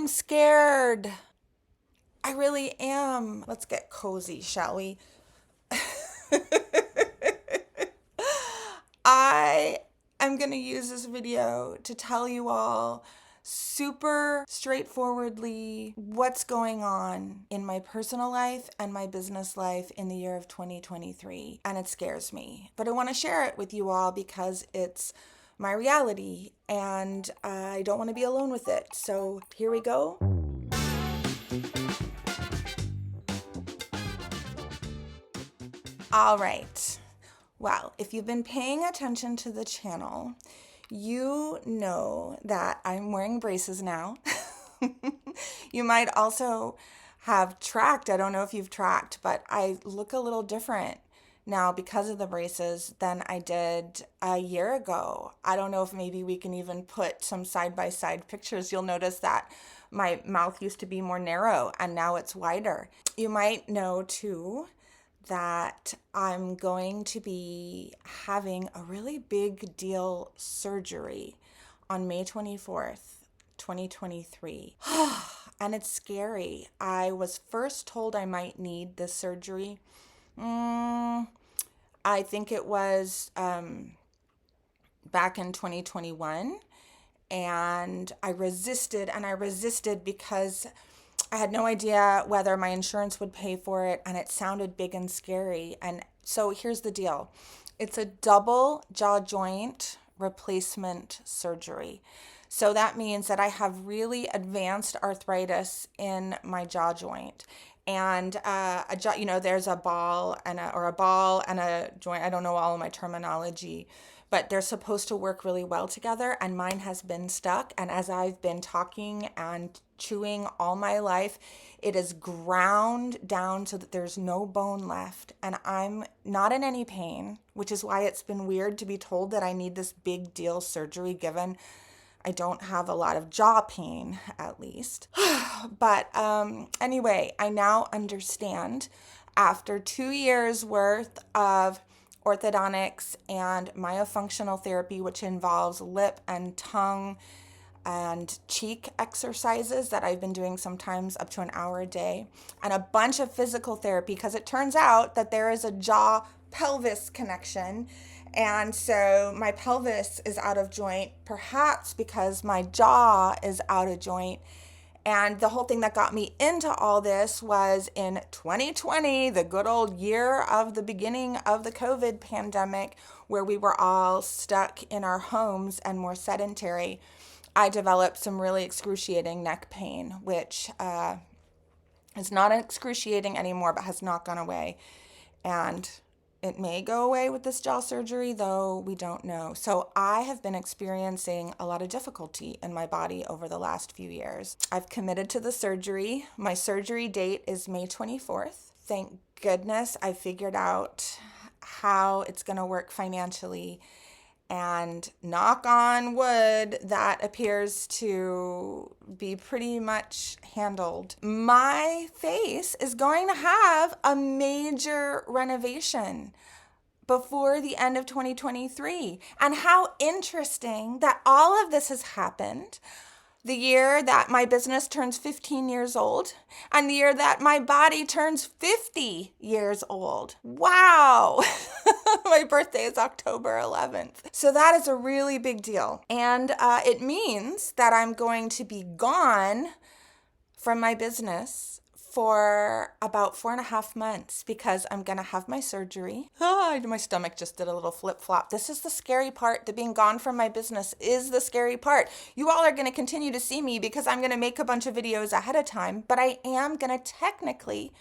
I'm scared. I really am. Let's get cozy, shall we? I am going to use this video to tell you all super straightforwardly what's going on in my personal life and my business life in the year of 2023. And it scares me. But I want to share it with you all because it's my reality and I don't want to be alone with it. So here we go. All right. Well, if you've been paying attention to the channel, you know that I'm wearing braces now. You might also have tracked, I don't know if you've tracked, but I look a little different now because of the braces than I did a year ago. I don't know if maybe we can even put some side-by-side pictures. You'll notice that my mouth used to be more narrow and now it's wider. You might know too that I'm going to be having a really big deal surgery on May 24th, 2023. And it's scary. I was first told I might need this surgery. I think it was back in 2021. And I resisted because I had no idea whether my insurance would pay for it, and it sounded big and scary. And so here's the deal. It's a double jaw joint replacement surgery. So that means that I have really advanced arthritis in my jaw joint. And there's a ball and a joint. I don't know all of my terminology, but they're supposed to work really well together, and mine has been stuck. And as I've been talking and chewing all my life, it is ground down so that there's no bone left, and I'm not in any pain, which is why it's been weird to be told that I need this big deal surgery given I don't have a lot of jaw pain, at least. But anyway, I now understand after 2 years worth of orthodontics and myofunctional therapy, which involves lip and tongue and cheek exercises that I've been doing sometimes up to an hour a day, and a bunch of physical therapy, because it turns out that there is a jaw pelvis connection. And so my pelvis is out of joint, perhaps because my jaw is out of joint. And the whole thing that got me into all this was in 2020, the good old year of the beginning of the COVID pandemic, where we were all stuck in our homes and more sedentary. I developed some really excruciating neck pain, which is not excruciating anymore, but has not gone away. And it may go away with this jaw surgery, though we don't know. So I have been experiencing a lot of difficulty in my body over the last few years. I've committed to the surgery. My surgery date is May 24th. Thank goodness I figured out how it's going to work financially. And knock on wood, that appears to be pretty much handled. My face is going to have a major renovation before the end of 2023. And how interesting that all of this has happened the year that my business turns 15 years old and the year that my body turns 50 years old. Wow. My birthday is October 11th. So that is a really big deal. And it means that I'm going to be gone from my business for about 4.5 months because I'm going to have my surgery. My stomach just did a little flip-flop. This is the scary part. The being gone from my business is the scary part. You all are going to continue to see me because I'm going to make a bunch of videos ahead of time, but I am going to technically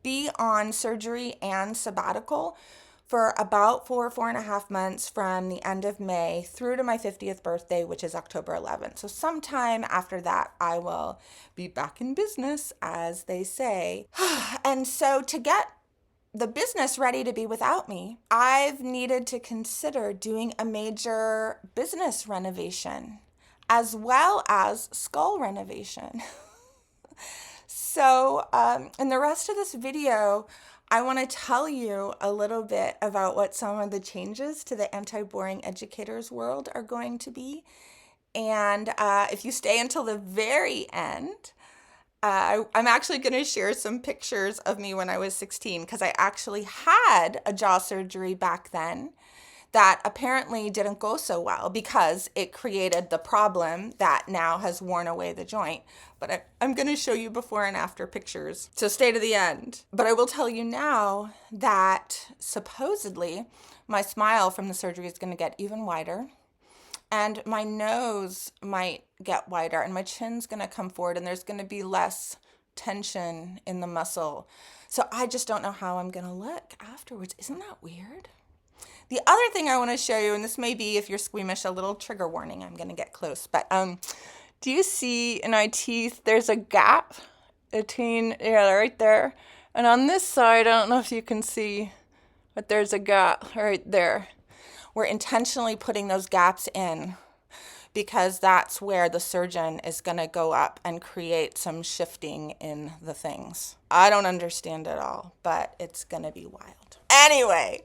be on surgery and sabbatical for about 4.5 months from the end of May through to my 50th birthday, which is October 11th. So sometime after that, I will be back in business, as they say. And so to get the business ready to be without me, I've needed to consider doing a major business renovation as well as skull renovation. So in the rest of this video, I want to tell you a little bit about what some of the changes to the anti-boring educators world are going to be. And if you stay until the very end, I'm actually going to share some pictures of me when I was 16, because I actually had a jaw surgery back then that apparently didn't go so well because it created the problem that now has worn away the joint. But I'm going to show you before and after pictures, so stay to the end. But I will tell you now that supposedly my smile from the surgery is going to get even wider, and my nose might get wider, and my chin's going to come forward, and there's going to be less tension in the muscle. So I just don't know how I'm going to look afterwards. Isn't that weird? The other thing I want to show you, and this may be, if you're squeamish, a little trigger warning. I'm going to get close. But do you see in my teeth, there's a gap between, yeah, right there. And on this side, I don't know if you can see, but there's a gap right there. We're intentionally putting those gaps in because that's where the surgeon is going to go up and create some shifting in the things. I don't understand it all, but it's going to be wild. Anyway,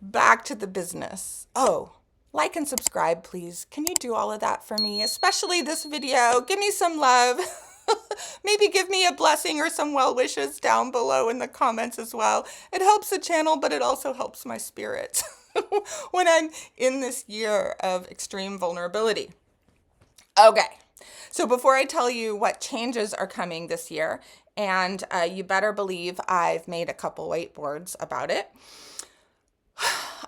back to the business. Oh, like and subscribe, please. Can you do all of that for me? Especially this video. Give me some love. Maybe give me a blessing or some well wishes down below in the comments as well. It helps the channel, but it also helps my spirit when I'm in this year of extreme vulnerability. Okay, so before I tell you what changes are coming this year, and you better believe I've made a couple whiteboards about it,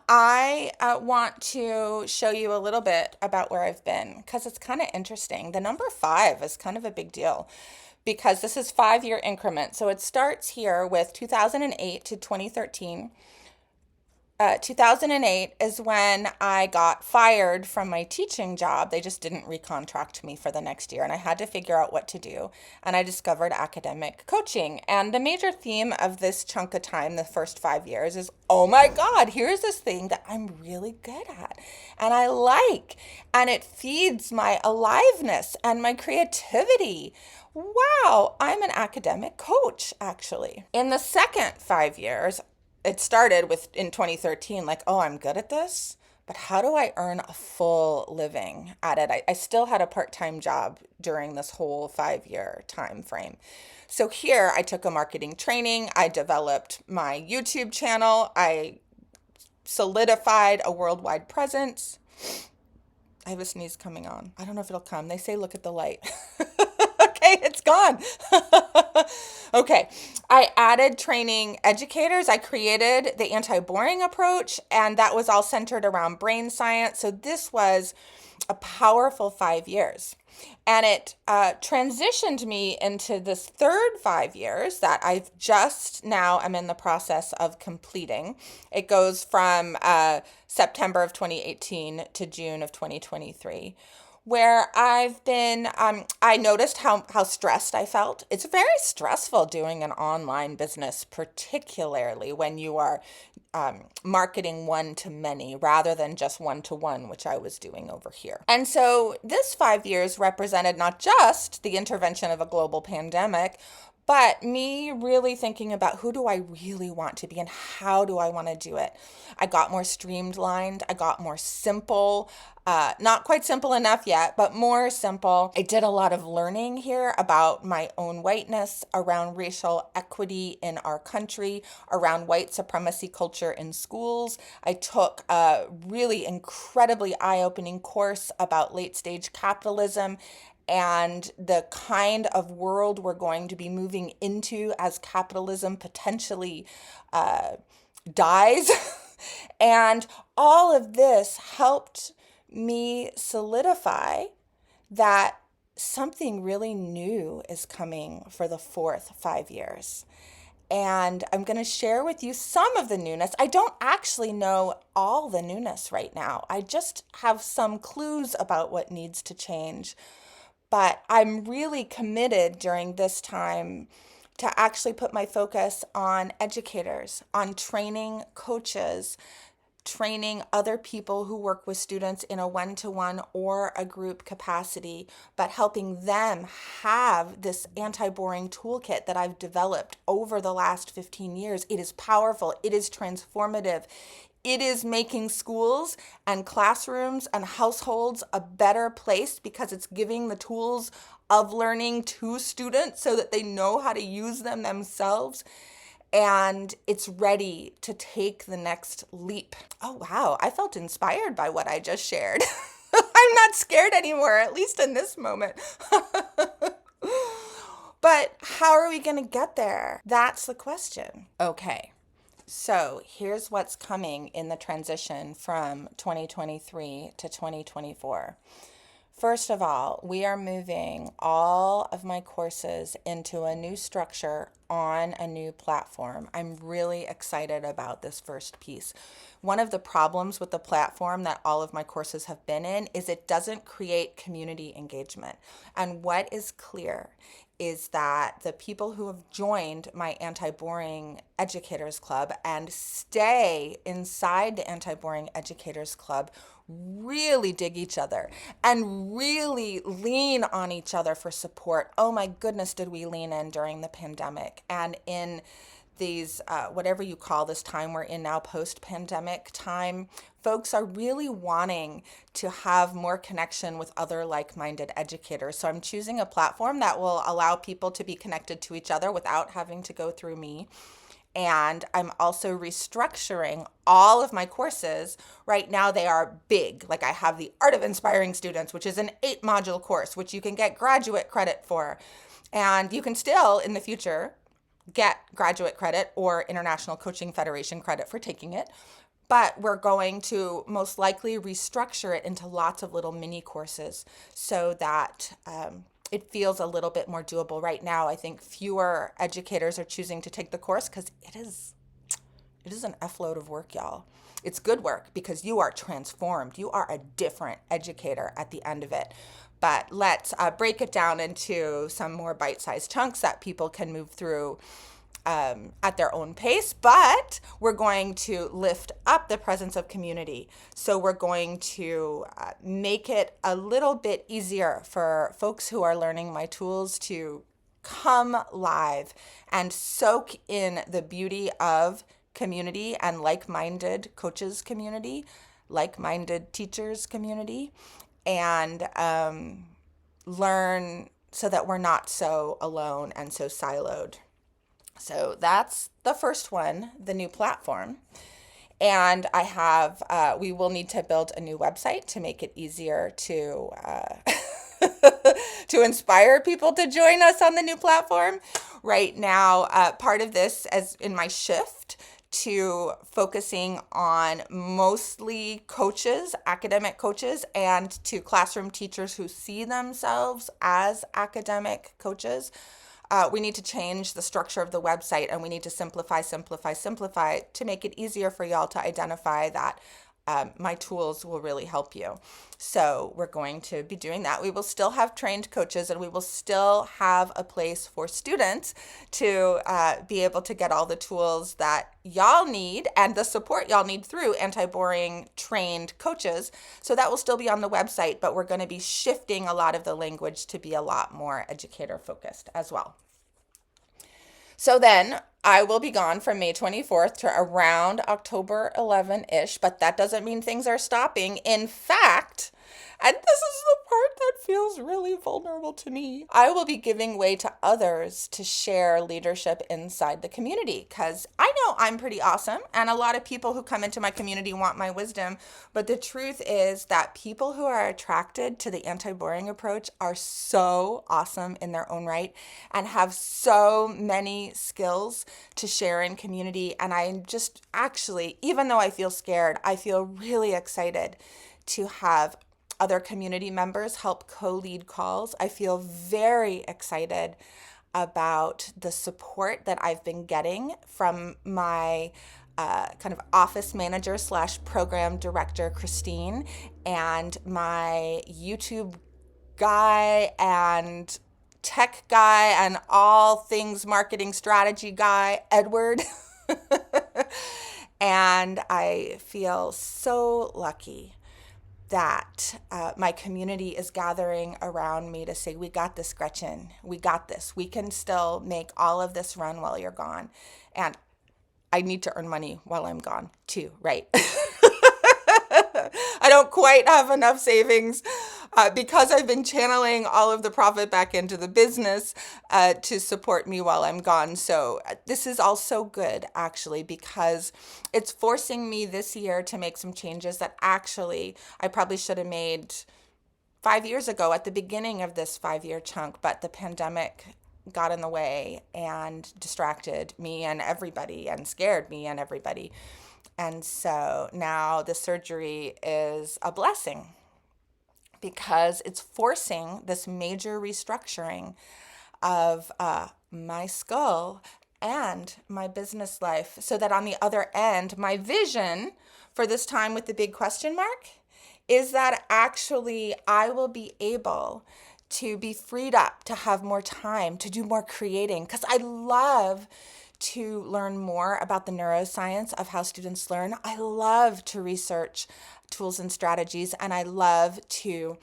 I want to show you a little bit about where I've been, because it's kind of interesting. The number 5 is kind of a big deal because this is 5-year increment. So it starts here with 2008 to 2013. 2008 is when I got fired from my teaching job. They just didn't recontract me for the next year, and I had to figure out what to do. And I discovered academic coaching. And the major theme of this chunk of time, the first 5 years, is, oh my God, here's this thing that I'm really good at and I like, and it feeds my aliveness and my creativity. Wow, I'm an academic coach, actually. In the second 5 years, it started with in 2013, like, oh, I'm good at this, but how do I earn a full living at it? I still had a part-time job during this whole 5-year time frame. So here I took a marketing training. I developed my YouTube channel. I solidified a worldwide presence. I have a sneeze coming on. I don't know if it'll come. They say, look at the light. Okay, it's gone. Okay, I added training educators. I created the anti-boring approach, and that was all centered around brain science. So this was a powerful 5 years. And it transitioned me into this third 5 years that I've just now am in the process of completing. It goes from September of 2018 to June of 2023. Where I've been, I noticed how stressed I felt. It's very stressful doing an online business, particularly when you are marketing one-to-many rather than just one-to-one, which I was doing over here. And so this 5 years represented not just the intervention of a global pandemic, but me really thinking about who do I really want to be and how do I want to do it. I got more streamlined. I got more simple. Not quite simple enough yet, but more simple. I did a lot of learning here about my own whiteness, around racial equity in our country, around white supremacy culture in schools. I took a really incredibly eye-opening course about late-stage capitalism and the kind of world we're going to be moving into as capitalism potentially dies. And all of this helped me solidify that something really new is coming for the fourth 5 years. And I'm going to share with you some of the newness. I don't actually know all the newness right now. I just have some clues about what needs to change. But I'm really committed during this time to actually put my focus on educators, on training coaches, training other people who work with students in a one-to-one or a group capacity, but helping them have this anti-boring toolkit that I've developed over the last 15 years. It is powerful. It is transformative. it is making schools and classrooms and households a better place because it's giving the tools of learning to students so that they know how to use them themselves. And it's ready to take the next leap. Oh, wow. I felt inspired by what I just shared. I'm not scared anymore, at least in this moment. But how are we going to get there? That's the question. Okay. So here's what's coming in the transition from 2023 to 2024. First of all, we are moving all of my courses into a new structure on a new platform. I'm really excited about this first piece. One of the problems with the platform that all of my courses have been in is it doesn't create community engagement. And what is clear is that the people who have joined my Anti-Boring Educators Club and stay inside the Anti-Boring Educators Club really dig each other and really lean on each other for support. Oh my goodness, did we lean in during the pandemic and in these, whatever you call this time we're in now, post-pandemic time, folks are really wanting to have more connection with other like-minded educators. So I'm choosing a platform that will allow people to be connected to each other without having to go through me. And I'm also restructuring all of my courses. Right now they are big. Like I have the Art of Inspiring Students, which is an 8-module course, which you can get graduate credit for. And you can still, in the future, get graduate credit or International Coaching Federation credit for taking it. But we're going to most likely restructure it into lots of little mini courses so that it feels a little bit more doable. Right now, I think fewer educators are choosing to take the course because it is an F-load of work, y'all. It's good work because you are transformed. You are a different educator at the end of it. But let's break it down into some more bite-sized chunks that people can move through at their own pace, but we're going to lift up the presence of community. So we're going to make it a little bit easier for folks who are learning my tools to come live and soak in the beauty of community and like-minded coaches community, like-minded teachers community, and learn so that we're not so alone and so siloed. So that's the first one, the new platform. And I have, we will need to build a new website to make it easier to to inspire people to join us on the new platform. Right now, part of this, as in my shift to focusing on mostly coaches, academic coaches, and to classroom teachers who see themselves as academic coaches, we need to change the structure of the website, and we need to simplify to make it easier for y'all to identify that my tools will really help you. So we're going to be doing that. We will still have trained coaches, and we will still have a place for students to be able to get all the tools that y'all need and the support y'all need through Anti-Boring trained coaches. So that will still be on the website, but we're going to be shifting a lot of the language to be a lot more educator focused as well. So then I will be gone from May 24th to around October 11-ish, but that doesn't mean things are stopping. In fact, and this is the part that feels really vulnerable to me, I will be giving way to others to share leadership inside the community, because I know I'm pretty awesome, and a lot of people who come into my community want my wisdom, but the truth is that people who are attracted to the anti-boring approach are so awesome in their own right and have so many skills to share in community. And I'm just actually, even though I feel scared, I feel really excited to have other community members help co-lead calls. I feel very excited about the support that I've been getting from my kind of office manager / program director, Christine, and my YouTube guy and tech guy and all things marketing strategy guy, Edward. And I feel so lucky that my community is gathering around me to say, we got this, Gretchen. We got this. We can still make all of this run while you're gone. And I need to earn money while I'm gone too, right? I don't quite have enough savings because I've been channeling all of the profit back into the business to support me while I'm gone. So this is also good, actually, because it's forcing me this year to make some changes that actually I probably should have made 5 years ago at the beginning of this 5-year chunk, but the pandemic got in the way and distracted me and everybody and scared me and everybody. And so now the surgery is a blessing because it's forcing this major restructuring of my skull and my business life, so that on the other end, my vision for this time with the big question mark is that actually I will be able to be freed up to have more time to do more creating, because I love to learn more about the neuroscience of how students learn. I love to research tools and strategies, and I love to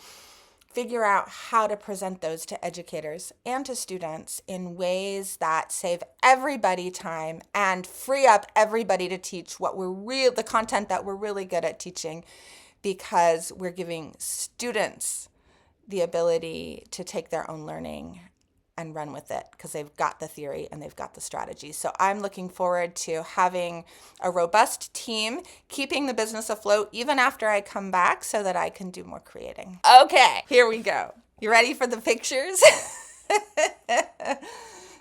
figure out how to present those to educators and to students in ways that save everybody time and free up everybody to teach the content that we're really good at teaching, because we're giving students the ability to take their own learning and run with it, because they've got the theory and they've got the strategy. So I'm looking forward to having a robust team, keeping the business afloat even after I come back, so that I can do more creating. Okay, here we go. You ready for the pictures?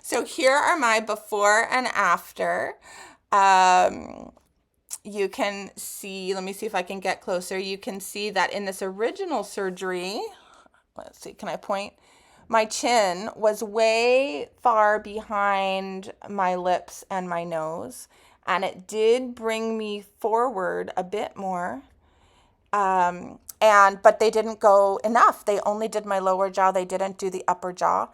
So here are my before and after. You can see, let me see if I can get closer. You can see that in this original surgery, let's see, can I point? My chin was way far behind my lips and my nose, and it did bring me forward a bit more. But they didn't go enough. They only did my lower jaw. They didn't do the upper jaw.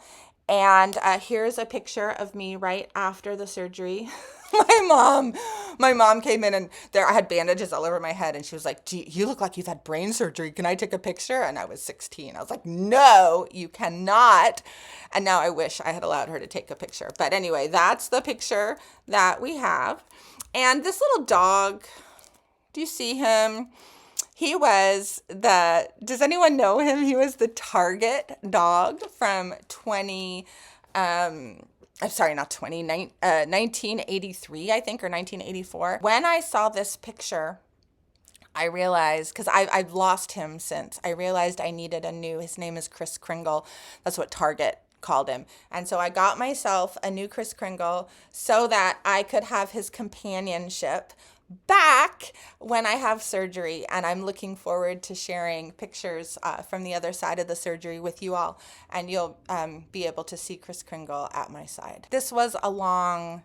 And here's a picture of me right after the surgery. My mom came in, and I had bandages all over my head, and she was like, you look like you've had brain surgery. Can I take a picture? And I was 16. I was like, no, you cannot. And now I wish I had allowed her to take a picture. But anyway, that's the picture that we have. And this little dog, do you see him? Does anyone know him? He was the Target dog from 1983, I think, or 1984. When I saw this picture, I realized, because I've lost him since, I realized I needed his name is Kris Kringle. That's what Target called him. And so I got myself a new Kris Kringle so that I could have his companionship back when I have surgery. And I'm looking forward to sharing pictures from the other side of the surgery with you all, and you'll be able to see Kris Kringle at my side. This was a long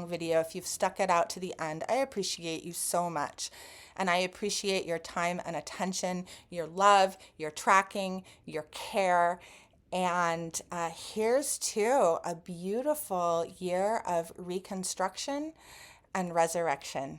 video. If you've stuck it out to the end, I appreciate you so much. And I appreciate your time and attention, your love, your tracking, your care. And here's to a beautiful year of reconstruction and resurrection.